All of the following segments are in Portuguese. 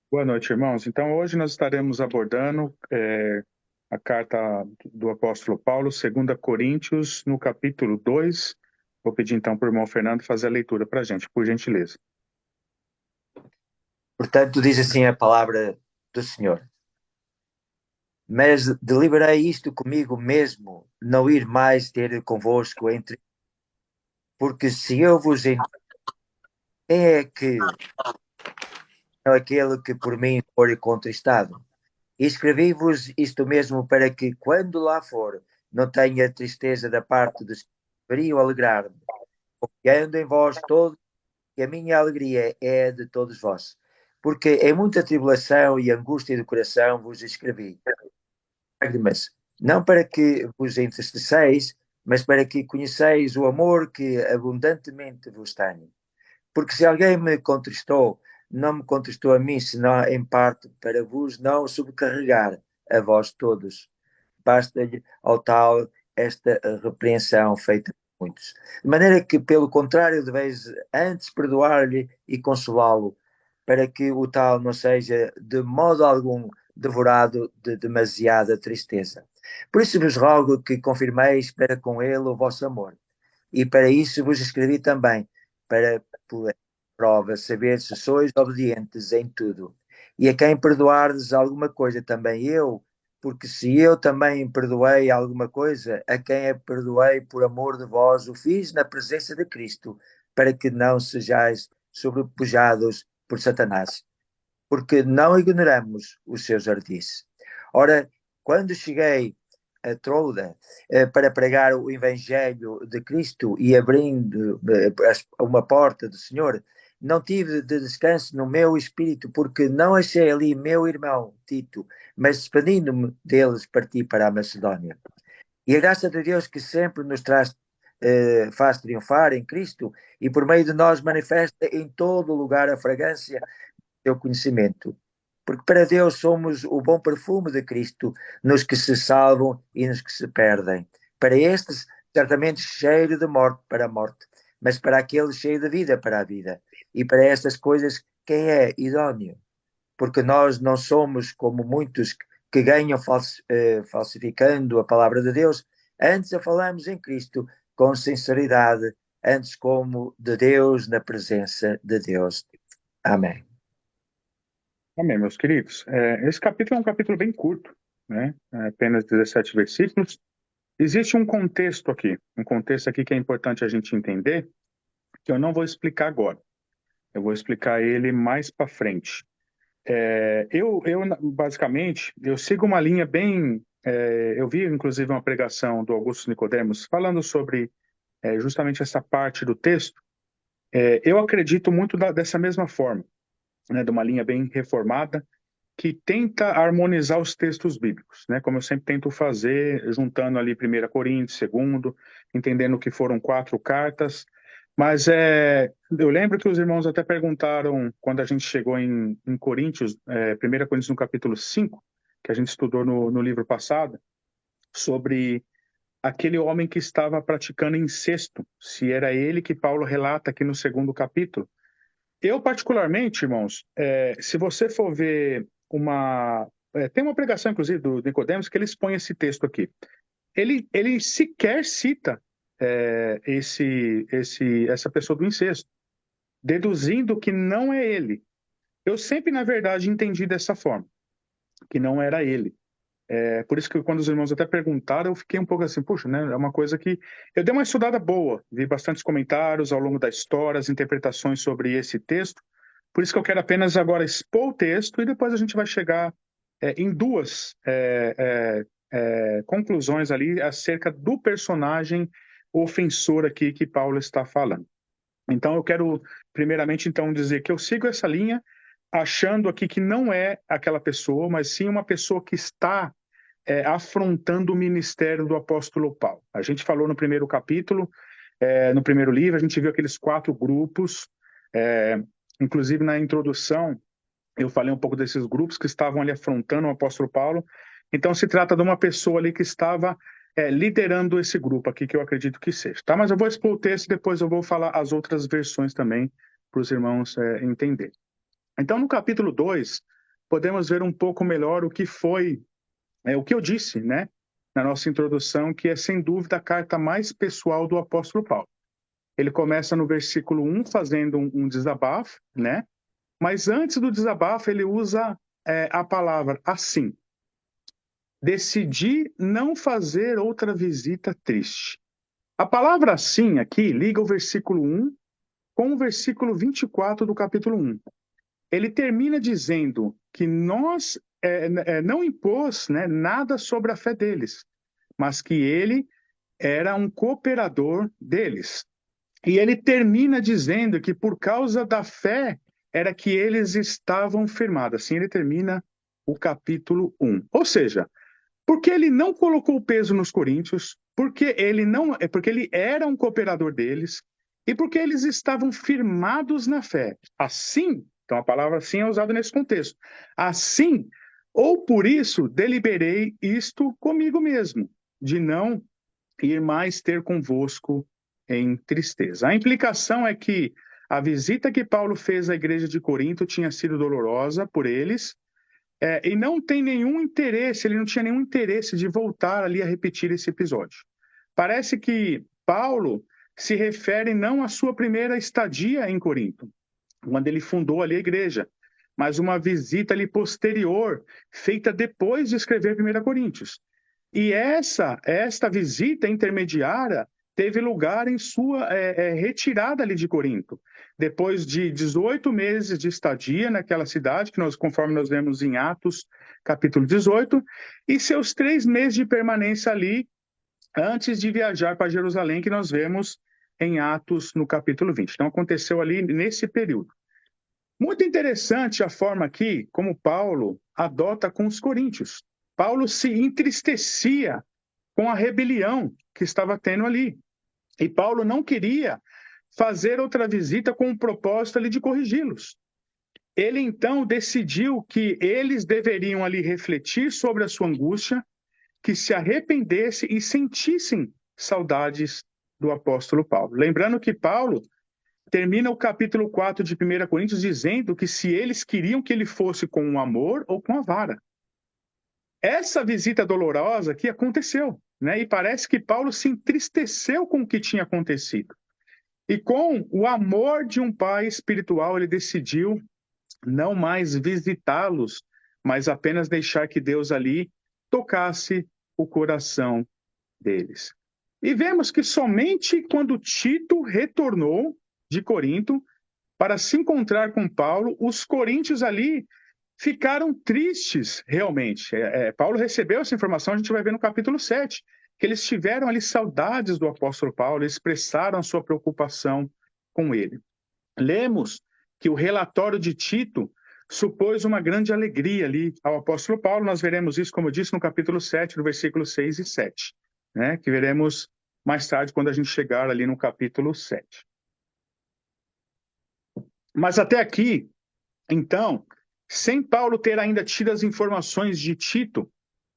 Boa noite, irmãos. Então, hoje nós estaremos abordando a carta do apóstolo Paulo, 2 Coríntios, no capítulo 2. Vou pedir então para o irmão Fernando fazer a leitura para a gente, por gentileza. Portanto, diz assim a palavra do Senhor: Mas deliberei isto comigo mesmo, não ir mais ter convosco porque se eu vos quem é que é aquele que por mim for contristado? E escrevi-vos isto mesmo para que, quando lá for, não tenha tristeza da parte dos que deveriam alegrar-me, confiando em vós todos, que a minha alegria é de todos vós. Porque em muita tribulação e angústia do coração vos escrevi lágrimas, não para que vos entristeçeis, mas para que conheceis o amor que abundantemente vos tenho. Porque se alguém me contristou, não me contristou a mim, senão em parte para vos não sobrecarregar a vós todos. Basta-lhe ao tal esta repreensão feita por muitos. De maneira que, pelo contrário, deveis antes perdoar-lhe e consolá-lo, para que o tal não seja de modo algum devorado de demasiada tristeza. Por isso vos rogo que confirmeis para com ele o vosso amor. E para isso vos escrevi também, para por prova saber se sois obedientes em tudo. E a quem perdoardes alguma coisa, também eu, porque se eu também perdoei alguma coisa, a quem a perdoei por amor de vós, o fiz na presença de Cristo, para que não sejais sobrepujados por Satanás, porque não ignoramos os seus ardis. Ora, quando cheguei a Trouda para pregar o Evangelho de Cristo e abrindo uma porta do Senhor, não tive de descanso no meu espírito, porque não achei ali meu irmão Tito, mas despedindo-me deles, parti para a Macedónia. E a graça de Deus que sempre nos faz triunfar em Cristo e por meio de nós manifesta em todo lugar a fragrância seu conhecimento. Porque para Deus somos o bom perfume de Cristo nos que se salvam e nos que se perdem. Para estes, certamente cheiro de morte para a morte, mas para aqueles cheio de vida para a vida. E para estas coisas, quem é idóneo? Porque nós não somos como muitos que ganham falsificando a palavra de Deus, antes a falamos em Cristo com sinceridade, antes como de Deus na presença de Deus. Amém. Amém, meus queridos. Esse capítulo é um capítulo bem curto, né? Apenas 17 versículos. Existe um contexto aqui que é importante a gente entender, que eu não vou explicar agora. Eu vou explicar ele mais para frente. Basicamente, eu sigo uma linha bem. Eu vi, inclusive, uma pregação do Augusto Nicodemos falando sobre justamente essa parte do texto. Eu acredito muito dessa mesma forma, né, de uma linha bem reformada, que tenta harmonizar os textos bíblicos, né, como eu sempre tento fazer, juntando ali 1 Coríntios, segundo, entendendo que foram 4 cartas. Mas eu lembro que os irmãos até perguntaram, quando a gente chegou em Coríntios, 1 Coríntios no capítulo 5, que a gente estudou no livro passado, sobre aquele homem que estava praticando incesto, se era ele que Paulo relata aqui no segundo capítulo. Eu, particularmente, irmãos, se você for ver tem uma pregação, inclusive, do Nicodemos, que ele expõe esse texto aqui. Ele sequer cita essa pessoa do incesto, deduzindo que não é ele. Eu sempre, na verdade, entendi dessa forma, que não era ele. Por isso que quando os irmãos até perguntaram, eu fiquei um pouco assim, puxa, né? É uma coisa que... Eu dei uma estudada boa, vi bastantes comentários ao longo da história, as interpretações sobre esse texto. Por isso que eu quero apenas agora expor o texto e depois a gente vai chegar em duas conclusões ali acerca do personagem ofensor aqui que Paulo está falando. Então eu quero primeiramente então dizer que eu sigo essa linha achando aqui que não é aquela pessoa, mas sim uma pessoa que está afrontando o ministério do apóstolo Paulo. A gente falou no primeiro capítulo, no primeiro livro, a gente viu aqueles 4 grupos, é, inclusive na introdução eu falei um pouco desses grupos que estavam ali afrontando o apóstolo Paulo. Então se trata de uma pessoa ali que estava liderando esse grupo aqui, que eu acredito que seja. Tá? Mas eu vou expor o texto e depois eu vou falar as outras versões também para os irmãos entenderem. Então, no capítulo 2, podemos ver um pouco melhor o que foi, o que eu disse, né, na nossa introdução, que é sem dúvida a carta mais pessoal do apóstolo Paulo. Ele começa no versículo 1 fazendo um desabafo, né? Mas antes do desabafo ele usa a palavra assim. Decidi não fazer outra visita triste. A palavra assim aqui liga o versículo 1 com o versículo 24 do capítulo 1. Ele termina dizendo que não impôs, né, nada sobre a fé deles, mas que ele era um cooperador deles. E ele termina dizendo que por causa da fé era que eles estavam firmados. Assim ele termina o capítulo 1. Ou seja, porque ele não colocou peso nos coríntios, porque ele era um cooperador deles e porque eles estavam firmados na fé. Assim, então a palavra assim é usada nesse contexto. Assim, ou por isso deliberei isto comigo mesmo, de não ir mais ter convosco em tristeza. A implicação é que a visita que Paulo fez à igreja de Corinto tinha sido dolorosa por eles, e não tem nenhum interesse, ele não tinha nenhum interesse de voltar ali a repetir esse episódio. Parece que Paulo se refere não à sua primeira estadia em Corinto, quando ele fundou ali a igreja, mas uma visita ali posterior, feita depois de escrever 1 Coríntios. E esta visita intermediária teve lugar em sua retirada ali de Corinto. Depois de 18 meses de estadia naquela cidade, conforme nós vemos em Atos, capítulo 18, e seus 3 meses de permanência ali, antes de viajar para Jerusalém, que nós vemos em Atos, no capítulo 20. Então, aconteceu ali nesse período. Muito interessante a forma aqui como Paulo adota com os coríntios. Paulo se entristecia com a rebelião que estava tendo ali. E Paulo não queria fazer outra visita com o propósito ali de corrigi-los. Ele então decidiu que eles deveriam ali refletir sobre a sua angústia, que se arrependessem e sentissem saudades do apóstolo Paulo. Lembrando que Paulo termina o capítulo 4 de 1 Coríntios dizendo que se eles queriam que ele fosse com o amor ou com a vara. Essa visita dolorosa aqui aconteceu, né? E parece que Paulo se entristeceu com o que tinha acontecido. E com o amor de um pai espiritual, ele decidiu não mais visitá-los, mas apenas deixar que Deus ali tocasse o coração deles. E vemos que somente quando Tito retornou de Corinto para se encontrar com Paulo, os coríntios ali ficaram tristes, realmente. Paulo recebeu essa informação, a gente vai ver no capítulo 7, que eles tiveram ali saudades do apóstolo Paulo, expressaram a sua preocupação com ele. Lemos que o relatório de Tito supôs uma grande alegria ali ao apóstolo Paulo. Nós veremos isso, como eu disse, no capítulo 7, no versículo 6 e 7, né? Que veremos mais tarde quando a gente chegar ali no capítulo 7. Mas até aqui, então, sem Paulo ter ainda tido as informações de Tito,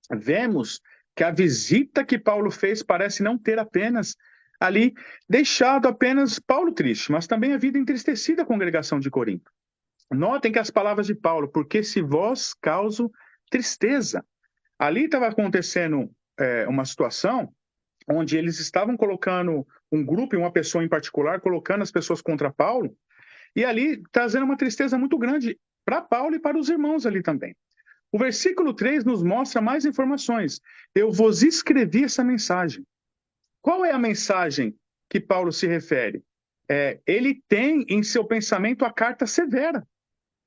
vemos que a visita que Paulo fez parece não ter apenas ali deixado apenas Paulo triste, mas também a vida entristecida a congregação de Corinto. Notem que as palavras de Paulo, porque se vós causo tristeza. Ali estava acontecendo uma situação onde eles estavam colocando um grupo e uma pessoa em particular, colocando as pessoas contra Paulo, e ali trazendo uma tristeza muito grande para Paulo e para os irmãos ali também. O versículo 3 nos mostra mais informações. Eu vos escrevi essa mensagem. Qual é a mensagem que Paulo se refere? Ele tem em seu pensamento a carta severa,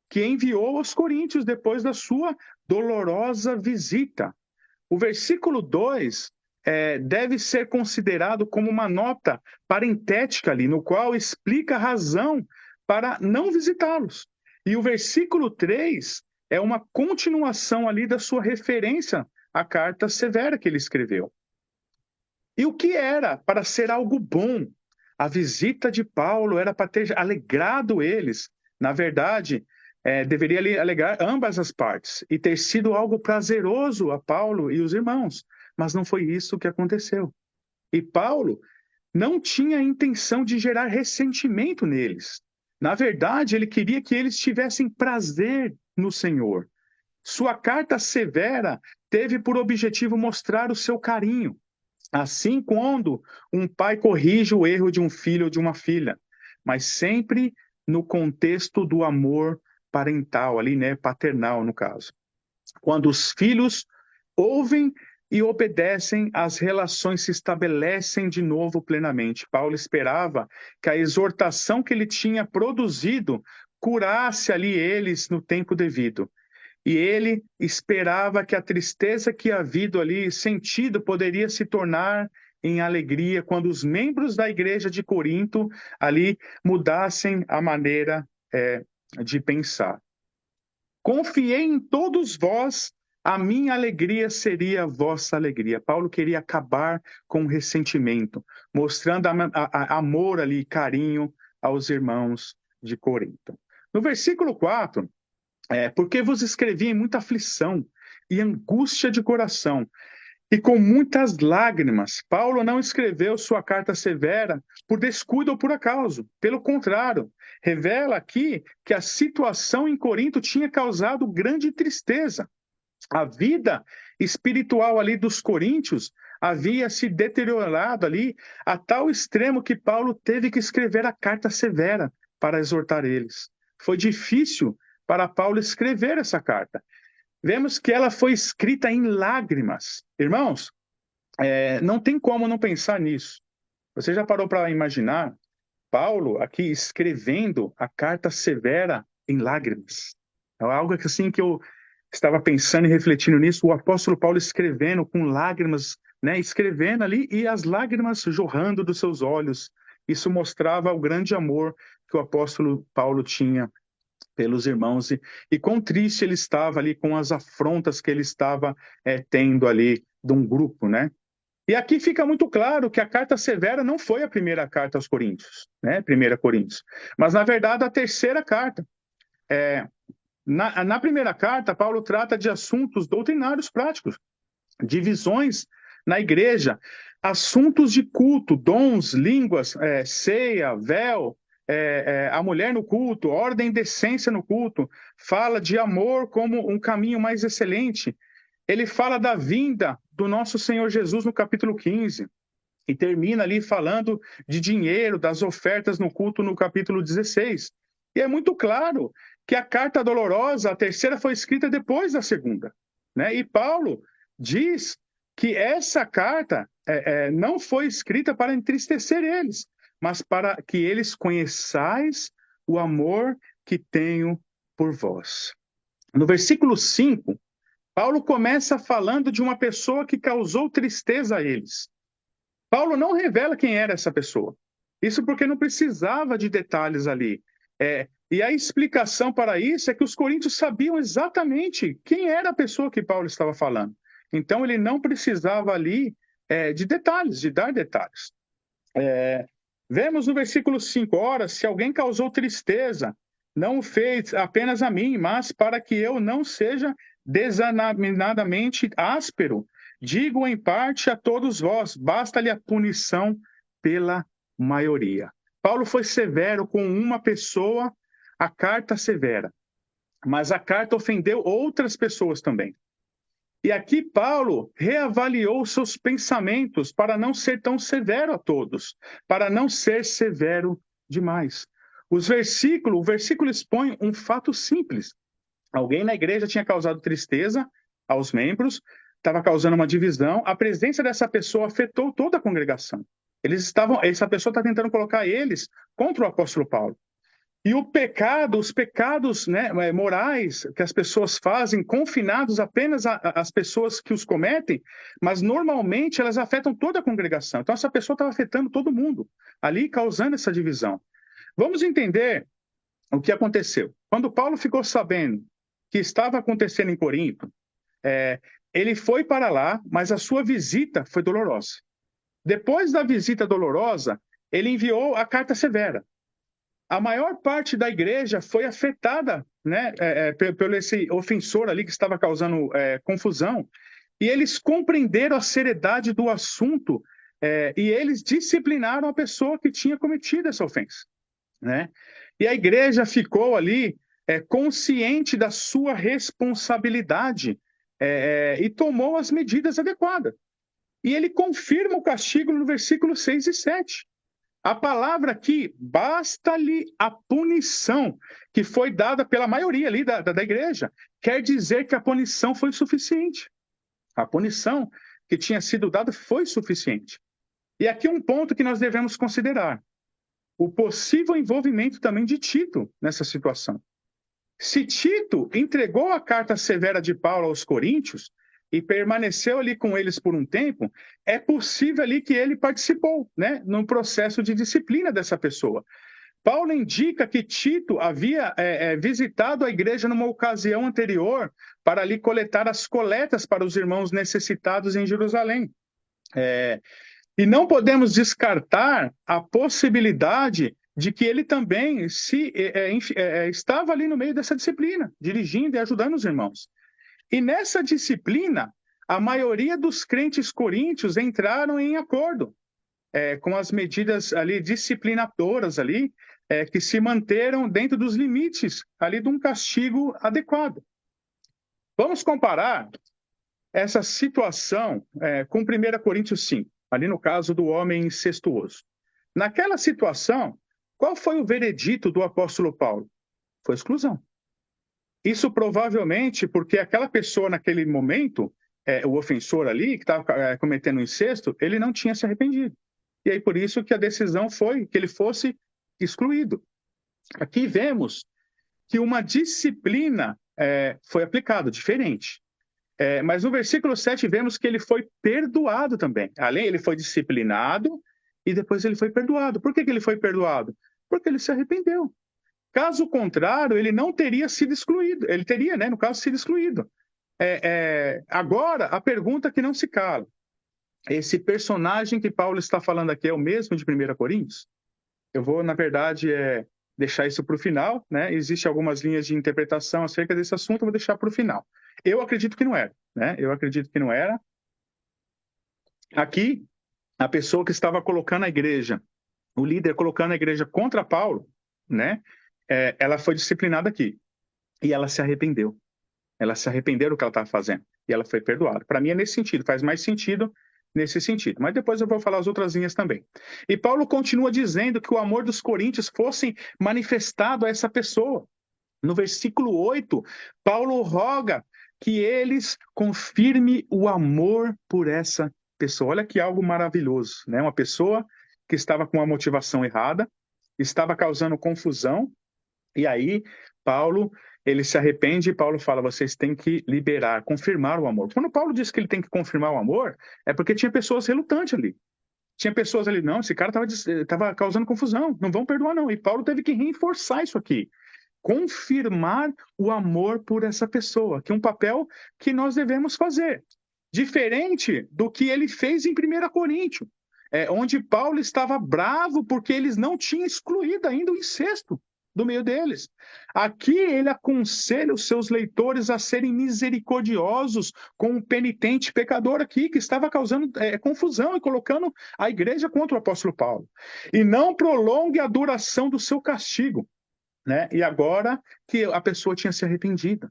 que enviou aos coríntios depois da sua dolorosa visita. O versículo 2 deve ser considerado como uma nota parentética ali, no qual explica a razão para não visitá-los. E o versículo 3 é uma continuação ali da sua referência à carta severa que ele escreveu. E o que era para ser algo bom? A visita de Paulo era para ter alegrado eles. Na verdade, deveria alegrar ambas as partes e ter sido algo prazeroso a Paulo e os irmãos. Mas não foi isso que aconteceu. E Paulo não tinha a intenção de gerar ressentimento neles. Na verdade, ele queria que eles tivessem prazer no Senhor. Sua carta severa teve por objetivo mostrar o seu carinho. Assim, quando um pai corrige o erro de um filho ou de uma filha, mas sempre no contexto do amor parental, ali, né, paternal, no caso. Quando os filhos ouvem e obedecem, as relações se estabelecem de novo plenamente. Paulo esperava que a exortação que ele tinha produzido curasse ali eles no tempo devido. E ele esperava que a tristeza que havia ali sentido poderia se tornar em alegria quando os membros da igreja de Corinto ali mudassem a maneira de pensar. Confiei em todos vós, a minha alegria seria a vossa alegria. Paulo queria acabar com o ressentimento, mostrando amor ali, carinho aos irmãos de Corinto. No versículo 4, porque vos escrevi em muita aflição e angústia de coração, e com muitas lágrimas. Paulo não escreveu sua carta severa por descuido ou por acaso. Pelo contrário, revela aqui que a situação em Corinto tinha causado grande tristeza. A vida espiritual ali dos coríntios havia se deteriorado ali a tal extremo que Paulo teve que escrever a carta severa para exortar eles. Foi difícil para Paulo escrever essa carta. Vemos que ela foi escrita em lágrimas. Irmãos, não tem como não pensar nisso. Você já parou para imaginar Paulo aqui escrevendo a carta severa em lágrimas? É algo que, assim, que eu estava pensando e refletindo nisso, o apóstolo Paulo escrevendo com lágrimas, né, escrevendo ali e as lágrimas jorrando dos seus olhos. Isso mostrava o grande amor que o apóstolo Paulo tinha pelos irmãos e quão triste ele estava ali com as afrontas que ele estava tendo ali de um grupo, né? E aqui fica muito claro que a carta severa não foi a primeira carta aos Coríntios, né? 1 Coríntios, mas na verdade a terceira carta. Na primeira carta, Paulo trata de assuntos doutrinários práticos, divisões na igreja, assuntos de culto, dons, línguas, ceia, véu, a mulher no culto, ordem e decência no culto, fala de amor como um caminho mais excelente. Ele fala da vinda do nosso Senhor Jesus no capítulo 15 e termina ali falando de dinheiro, das ofertas no culto no capítulo 16. E é muito claro que a carta dolorosa, a terceira, foi escrita depois da segunda, né? E Paulo diz que essa carta não foi escrita para entristecer eles, mas para que eles conheçais o amor que tenho por vós. No versículo 5, Paulo começa falando de uma pessoa que causou tristeza a eles. Paulo não revela quem era essa pessoa. Isso porque não precisava de detalhes ali. E a explicação para isso é que os coríntios sabiam exatamente quem era a pessoa que Paulo estava falando. Então ele não precisava ali de detalhes, de dar detalhes. Vemos no versículo 5, ora, se alguém causou tristeza, não o fez apenas a mim, mas para que eu não seja desanimadamente áspero, digo em parte a todos vós, basta-lhe a punição pela maioria. Paulo foi severo com uma pessoa, a carta severa, mas a carta ofendeu outras pessoas também. E aqui Paulo reavaliou seus pensamentos para não ser tão severo a todos, para não ser severo demais. O versículo expõe um fato simples. Alguém na igreja tinha causado tristeza aos membros, estava causando uma divisão. A presença dessa pessoa afetou toda a congregação. Essa pessoa está tentando colocar eles contra o apóstolo Paulo. E os pecados, né, morais que as pessoas fazem, confinados apenas às pessoas que os cometem, mas normalmente elas afetam toda a congregação. Então essa pessoa estava afetando todo mundo, ali causando essa divisão. Vamos entender o que aconteceu. Quando Paulo ficou sabendo que estava acontecendo em Corinto, ele foi para lá, mas a sua visita foi dolorosa. Depois da visita dolorosa, ele enviou a carta severa. A maior parte da igreja foi afetada, né, pelo esse ofensor ali que estava causando confusão, e eles compreenderam a seriedade do assunto e eles disciplinaram a pessoa que tinha cometido essa ofensa, né? E a igreja ficou ali consciente da sua responsabilidade, e tomou as medidas adequadas. E ele confirma o castigo no versículo 6 e 7. A palavra aqui, basta-lhe a punição que foi dada pela maioria ali da igreja. Quer dizer que a punição foi suficiente. A punição que tinha sido dada foi suficiente. E aqui um ponto que nós devemos considerar: o possível envolvimento também de Tito nessa situação. Se Tito entregou a carta severa de Paulo aos Coríntios e permaneceu ali com eles por um tempo, é possível ali que ele participou, né, num processo de disciplina dessa pessoa. Paulo indica que Tito havia visitado a igreja numa ocasião anterior para ali coletar as coletas para os irmãos necessitados em Jerusalém. E não podemos descartar a possibilidade de que ele também estava ali no meio dessa disciplina, dirigindo e ajudando os irmãos. E nessa disciplina, a maioria dos crentes coríntios entraram em acordo com as medidas ali disciplinadoras ali, que se manteram dentro dos limites ali de um castigo adequado. Vamos comparar essa situação com 1 Coríntios 5, ali no caso do homem incestuoso. Naquela situação, qual foi o veredito do apóstolo Paulo? Foi exclusão. Isso provavelmente porque aquela pessoa naquele momento, o ofensor ali, que estava cometendo incesto, ele não tinha se arrependido. E aí por isso que a decisão foi que ele fosse excluído. Aqui vemos que uma disciplina foi aplicada, diferente. Mas no versículo 7 vemos que ele foi perdoado também. Além, ele foi disciplinado e depois ele foi perdoado. Por que ele foi perdoado? Porque ele se arrependeu. Caso contrário, ele não teria sido excluído. Ele teria, né, no caso, sido excluído. Agora, a pergunta que não se cala. Esse personagem que Paulo está falando aqui é o mesmo de 1 Coríntios? Eu vou, na verdade, deixar isso para o final, né? Existem algumas linhas de interpretação acerca desse assunto, eu vou deixar para o final. Eu acredito que não era, né? Eu acredito que não era. Aqui, a pessoa que estava colocando a igreja, o líder colocando a igreja contra Paulo, né? Ela foi disciplinada aqui. E ela se arrependeu. Ela se arrependeu do que ela estava fazendo. E ela foi perdoada. Para mim é nesse sentido, faz mais sentido nesse sentido. Mas depois eu vou falar as outras linhas também. E Paulo continua dizendo que o amor dos coríntios fosse manifestado a essa pessoa. No versículo 8, Paulo roga que eles confirmem o amor por essa pessoa. Olha que algo maravilhoso, né? Uma pessoa que estava com uma motivação errada, estava causando confusão, e aí Paulo, ele se arrepende e Paulo fala, vocês têm que liberar, confirmar o amor. Quando Paulo diz que ele tem que confirmar o amor, é porque tinha pessoas relutantes ali. Tinha pessoas ali, não, esse cara estava causando confusão, não vão perdoar não. E Paulo teve que reforçar isso aqui. Confirmar o amor por essa pessoa, que é um papel que nós devemos fazer. Diferente do que ele fez em 1 Coríntios, onde Paulo estava bravo porque eles não tinham excluído ainda o incesto do meio deles. Aqui ele aconselha os seus leitores a serem misericordiosos com o penitente pecador aqui, que estava causando confusão e colocando a igreja contra o apóstolo Paulo. E não prolongue a duração do seu castigo, né? E agora que a pessoa tinha se arrependido.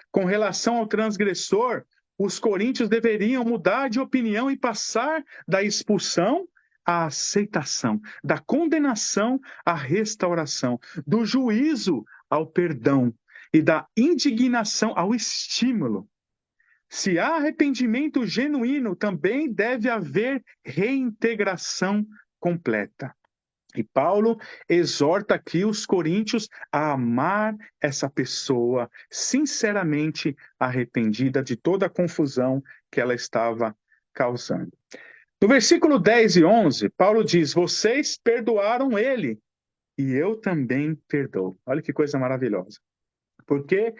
Com relação ao transgressor, os coríntios deveriam mudar de opinião e passar da expulsão à aceitação, da condenação à restauração, do juízo ao perdão e da indignação ao estímulo. Se há arrependimento genuíno, também deve haver reintegração completa. E Paulo exorta aqui os coríntios a amar essa pessoa sinceramente arrependida de toda a confusão que ela estava causando. No versículo 10 e 11, Paulo diz, vocês perdoaram ele e eu também perdoo. Olha que coisa maravilhosa. Porque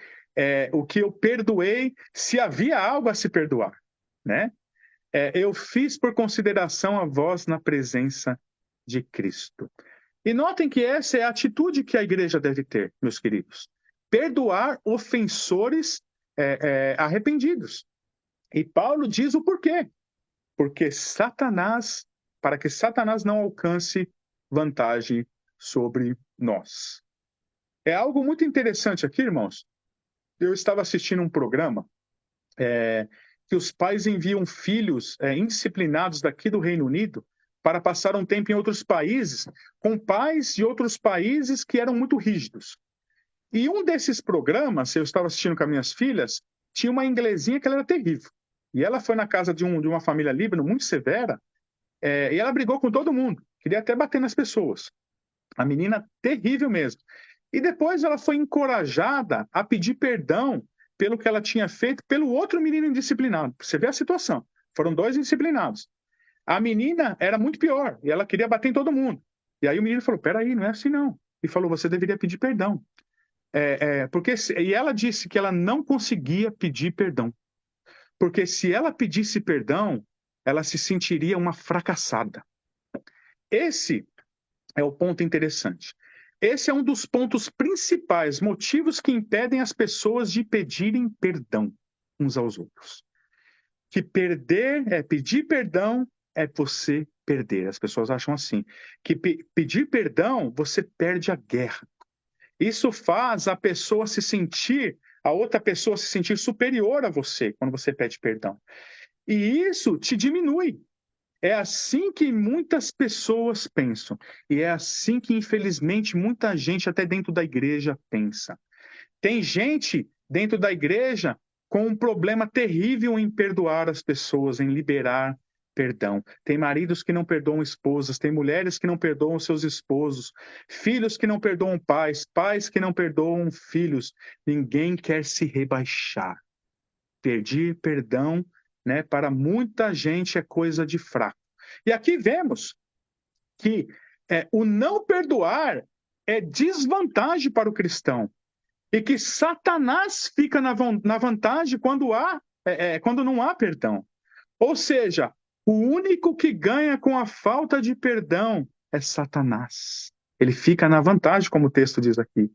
o que eu perdoei, se havia algo a se perdoar, né? Eu fiz por consideração a vós na presença de Cristo. E notem que essa é a atitude que a igreja deve ter, meus queridos. Perdoar ofensores arrependidos. E Paulo diz o porquê. Porque para que Satanás não alcance vantagem sobre nós. É algo muito interessante aqui, irmãos. Eu estava assistindo um programa que os pais enviam filhos indisciplinados daqui do Reino Unido para passar um tempo em outros países, com pais de outros países que eram muito rígidos. E um desses programas, eu estava assistindo com as minhas filhas, tinha uma inglesinha que ela era terrível. E ela foi na casa de uma família líbano muito severa, e ela brigou com todo mundo, queria até bater nas pessoas. A menina terrível mesmo. E depois ela foi encorajada a pedir perdão pelo que ela tinha feito pelo outro menino indisciplinado. Você vê a situação. Foram dois indisciplinados. A menina era muito pior e ela queria bater em todo mundo. E aí o menino falou: peraí, não é assim não. E falou: você deveria pedir perdão. E ela disse que ela não conseguia pedir perdão. Porque se ela pedisse perdão, ela se sentiria uma fracassada. Esse é o ponto interessante. Esse é um dos pontos principais, motivos que impedem as pessoas de pedirem perdão uns aos outros. Que pedir perdão é você perder. As pessoas acham assim. Que pedir perdão, você perde a guerra. Isso faz a outra pessoa se sentir superior a você quando você pede perdão. E isso te diminui. É assim que muitas pessoas pensam. E é assim que, infelizmente, muita gente, até dentro da igreja, pensa. Tem gente dentro da igreja com um problema terrível em perdoar as pessoas, em liberar perdão. Tem maridos que não perdoam esposas, tem mulheres que não perdoam seus esposos, filhos que não perdoam pais, pais que não perdoam filhos. Ninguém quer se rebaixar. Pedir perdão, né, para muita gente é coisa de fraco. E aqui vemos que o não perdoar é desvantagem para o cristão e que Satanás fica na vantagem quando não há perdão. Ou seja, o único que ganha com a falta de perdão é Satanás. Ele fica na vantagem, como o texto diz aqui.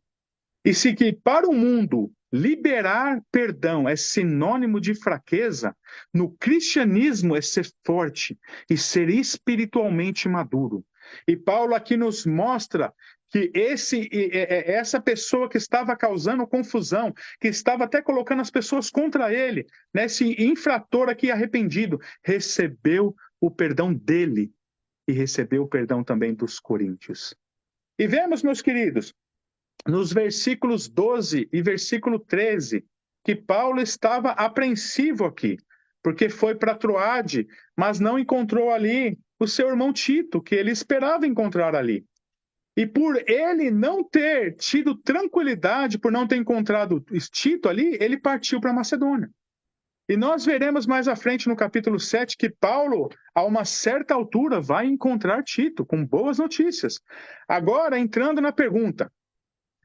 E se que para o mundo liberar perdão é sinônimo de fraqueza, no cristianismo é ser forte e ser espiritualmente maduro. E Paulo aqui nos mostra que essa pessoa que estava causando confusão, que estava até colocando as pessoas contra ele, né, esse infrator aqui arrependido, recebeu o perdão dele e recebeu o perdão também dos coríntios. E vemos, meus queridos, nos versículos 12 e versículo 13, que Paulo estava apreensivo aqui, porque foi para Troade, mas não encontrou ali o seu irmão Tito, que ele esperava encontrar ali. E por ele não ter tido tranquilidade, por não ter encontrado Tito ali, ele partiu para Macedônia. E nós veremos mais à frente no capítulo 7 que Paulo, a uma certa altura, vai encontrar Tito com boas notícias. Agora, entrando na pergunta,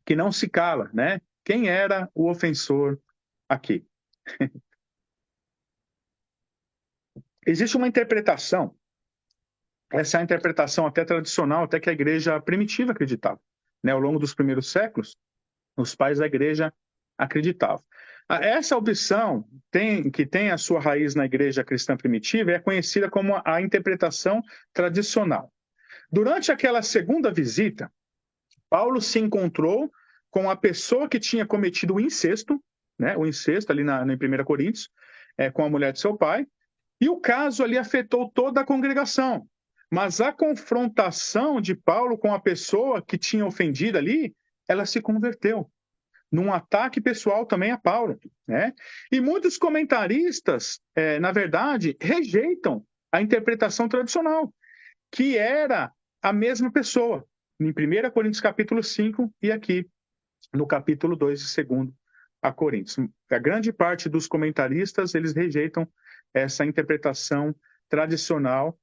que não se cala, né? Quem era o ofensor aqui? Existe uma interpretação, essa é a interpretação até tradicional, até que a igreja primitiva acreditava. Né? Ao longo dos primeiros séculos, os pais da igreja acreditavam. Essa opção, que tem a sua raiz na igreja cristã primitiva, é conhecida como a interpretação tradicional. Durante aquela segunda visita, Paulo se encontrou com a pessoa que tinha cometido o incesto, né, o incesto ali em 1 Coríntios, com a mulher de seu pai, e o caso ali afetou toda a congregação. Mas a confrontação de Paulo com a pessoa que tinha ofendido ali, ela se converteu num ataque pessoal também a Paulo, né? E muitos comentaristas, na verdade, rejeitam a interpretação tradicional, que era a mesma pessoa, em 1 Coríntios capítulo 5 e aqui no capítulo 2 de 2 a Coríntios. A grande parte dos comentaristas, eles rejeitam essa interpretação tradicional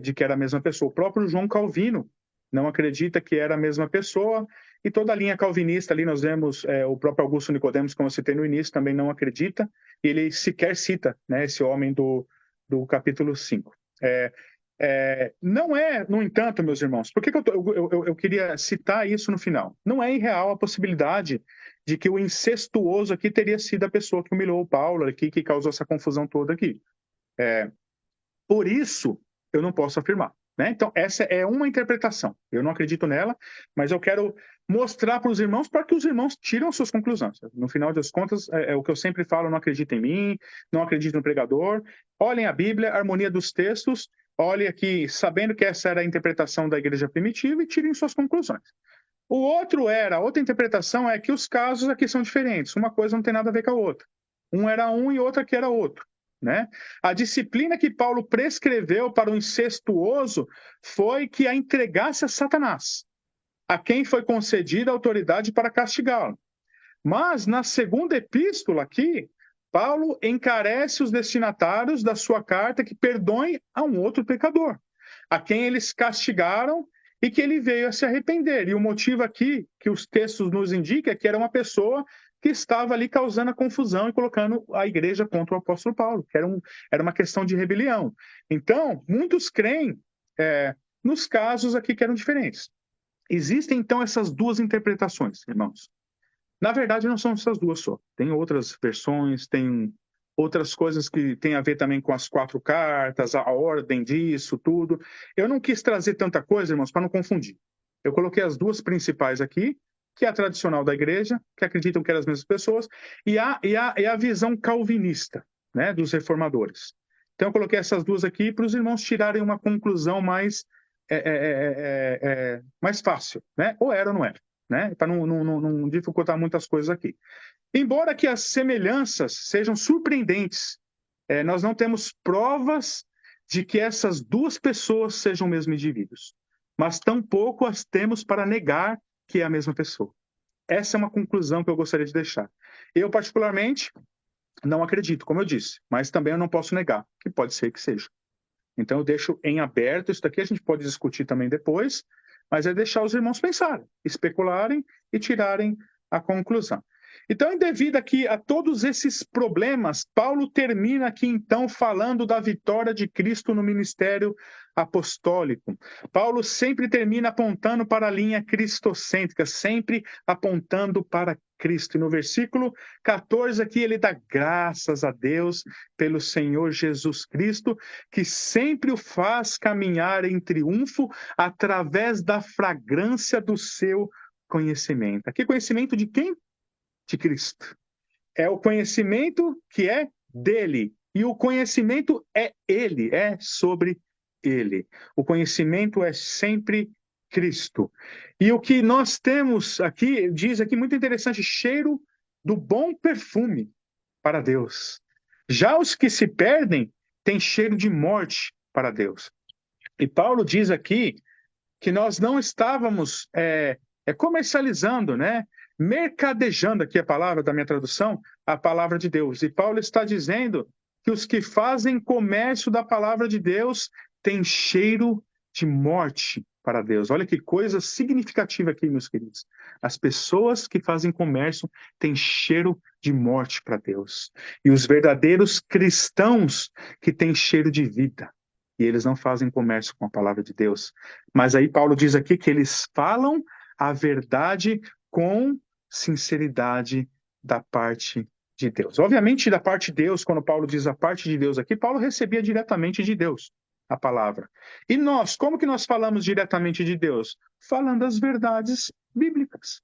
de que era a mesma pessoa. O próprio João Calvino não acredita que era a mesma pessoa, e toda a linha calvinista ali nós vemos o próprio Augusto Nicodemos, como eu citei no início, também não acredita, e ele sequer cita, né, esse homem do capítulo 5. Não é, no entanto, meus irmãos, por que eu queria citar isso no final? Não é irreal a possibilidade de que o incestuoso aqui teria sido a pessoa que humilhou o Paulo aqui, que causou essa confusão toda aqui. Por isso, eu não posso afirmar. Né? Então, essa é uma interpretação. Eu não acredito nela, mas eu quero mostrar para os irmãos para que os irmãos tiram suas conclusões. No final das contas, é o que eu sempre falo, não acredita em mim, não acredita no pregador. Olhem a Bíblia, a harmonia dos textos, olhem aqui, sabendo que essa era a interpretação da igreja primitiva e tirem suas conclusões. A outra interpretação é que os casos aqui são diferentes, uma coisa não tem nada a ver com a outra. Um era um e outra que era outro. Né? A disciplina que Paulo prescreveu para o incestuoso foi que a entregasse a Satanás, a quem foi concedida a autoridade para castigá-lo. Mas, na segunda epístola aqui, Paulo encarece os destinatários da sua carta que perdoem a um outro pecador, a quem eles castigaram e que ele veio a se arrepender. E o motivo aqui que os textos nos indicam é que era uma pessoa que estava ali causando a confusão e colocando a igreja contra o apóstolo Paulo, que era uma questão de rebelião. Então, muitos creem nos casos aqui que eram diferentes. Existem, então, essas duas interpretações, irmãos. Na verdade, não são essas duas só. Tem outras versões, tem outras coisas que têm a ver também com as 4 cartas, a ordem disso, tudo. Eu não quis trazer tanta coisa, irmãos, para não confundir. Eu coloquei as duas principais aqui, que é a tradicional da igreja, que acreditam que eram as mesmas pessoas, e a visão calvinista, né, dos reformadores. Então, eu coloquei essas duas aqui para os irmãos tirarem uma conclusão mais fácil, né? Ou era ou não era, né? Para não dificultar muitas coisas aqui. Embora que as semelhanças sejam surpreendentes, nós não temos provas de que essas duas pessoas sejam o mesmo indivíduos, mas tampouco as temos para negar que é a mesma pessoa. Essa é uma conclusão que eu gostaria de deixar. Eu, particularmente, não acredito, como eu disse, mas também eu não posso negar, que pode ser que seja. Então, eu deixo em aberto, isso daqui a gente pode discutir também depois, mas é deixar os irmãos pensarem, especularem e tirarem a conclusão. Então, devido aqui a todos esses problemas, Paulo termina aqui, então, falando da vitória de Cristo no ministério apostólico. Paulo sempre termina apontando para a linha cristocêntrica, sempre apontando para Cristo. E no versículo 14 aqui, ele dá graças a Deus pelo Senhor Jesus Cristo, que sempre o faz caminhar em triunfo através da fragrância do seu conhecimento. Aqui, conhecimento de quem? De Cristo. É o conhecimento que é dele. E o conhecimento é ele, é sobre ele. O conhecimento é sempre Cristo. E o que nós temos aqui, diz aqui muito interessante, cheiro do bom perfume para Deus. Já os que se perdem têm cheiro de morte para Deus. E Paulo diz aqui que nós não estávamos comercializando, né? Mercadejando, aqui a palavra da minha tradução, a palavra de Deus. E Paulo está dizendo que os que fazem comércio da palavra de Deus têm cheiro de morte para Deus. Olha que coisa significativa aqui, meus queridos. As pessoas que fazem comércio têm cheiro de morte para Deus. E os verdadeiros cristãos que têm cheiro de vida. E eles não fazem comércio com a palavra de Deus. Mas aí Paulo diz aqui que eles falam a verdade com sinceridade da parte de Deus. Obviamente, da parte de Deus, quando Paulo diz a parte de Deus aqui, Paulo recebia diretamente de Deus a palavra. E nós, como que nós falamos diretamente de Deus? Falando as verdades bíblicas,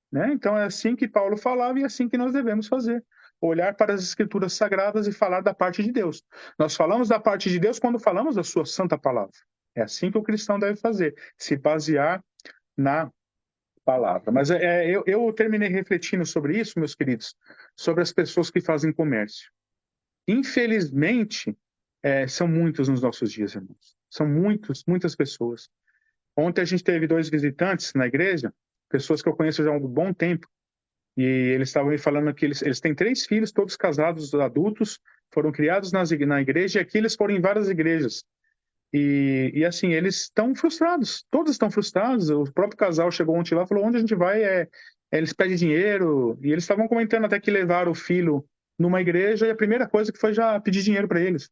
né? Então é assim que Paulo falava e é assim que nós devemos fazer. Olhar para as escrituras sagradas e falar da parte de Deus. Nós falamos da parte de Deus quando falamos da sua santa palavra. É assim que o cristão deve fazer, se basear na palavra. Mas eu terminei refletindo sobre isso, meus queridos, sobre as pessoas que fazem comércio. Infelizmente, são muitos nos nossos dias, irmãos. São muitas pessoas. Ontem a gente teve 2 visitantes na igreja, pessoas que eu conheço já há um bom tempo, e eles estavam me falando que eles têm 3 filhos, todos casados, adultos, foram criados na igreja, e aqui eles foram em várias igrejas. E assim, eles estão frustrados, todos estão frustrados. O próprio casal chegou ontem lá e falou: onde a gente vai? Eles pedem dinheiro, e eles estavam comentando até que levaram o filho numa igreja, e a primeira coisa que foi já pedir dinheiro para eles.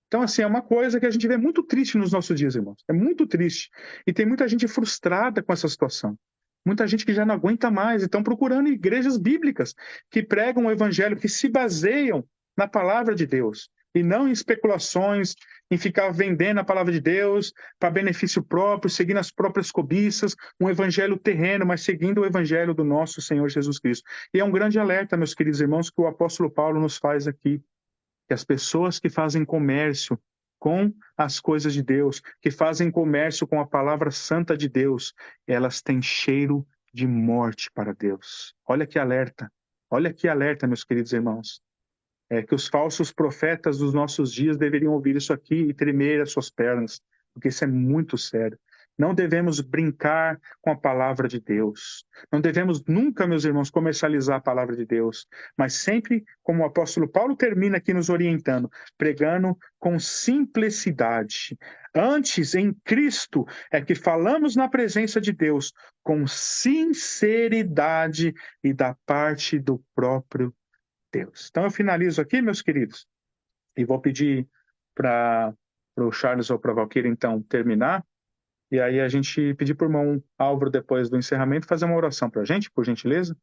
Então, assim, é uma coisa que a gente vê muito triste nos nossos dias, irmãos. É muito triste. E tem muita gente frustrada com essa situação. Muita gente que já não aguenta mais e estão procurando igrejas bíblicas que pregam o evangelho, que se baseiam na palavra de Deus. e não em especulações, em ficar vendendo a palavra de Deus para benefício próprio, seguindo as próprias cobiças, um evangelho terreno, mas seguindo o evangelho do nosso Senhor Jesus Cristo. E é um grande alerta, meus queridos irmãos, que o apóstolo Paulo nos faz aqui, que as pessoas que fazem comércio com as coisas de Deus, que fazem comércio com a palavra santa de Deus, elas têm cheiro de morte para Deus. Olha que alerta, meus queridos irmãos. É que os falsos profetas dos nossos dias deveriam ouvir isso aqui e tremer as suas pernas, porque isso é muito sério. Não devemos brincar com a palavra de Deus. Não devemos nunca, meus irmãos, comercializar a palavra de Deus, mas sempre, como o apóstolo Paulo termina aqui nos orientando, pregando com simplicidade. Antes, em Cristo, é que falamos na presença de Deus com sinceridade e da parte do próprio Deus. Então eu finalizo aqui, meus queridos, e vou pedir para o Charles ou para a Valquíria, então, terminar, e aí a gente pedir para o irmão Álvaro, depois do encerramento, fazer uma oração para a gente, por gentileza.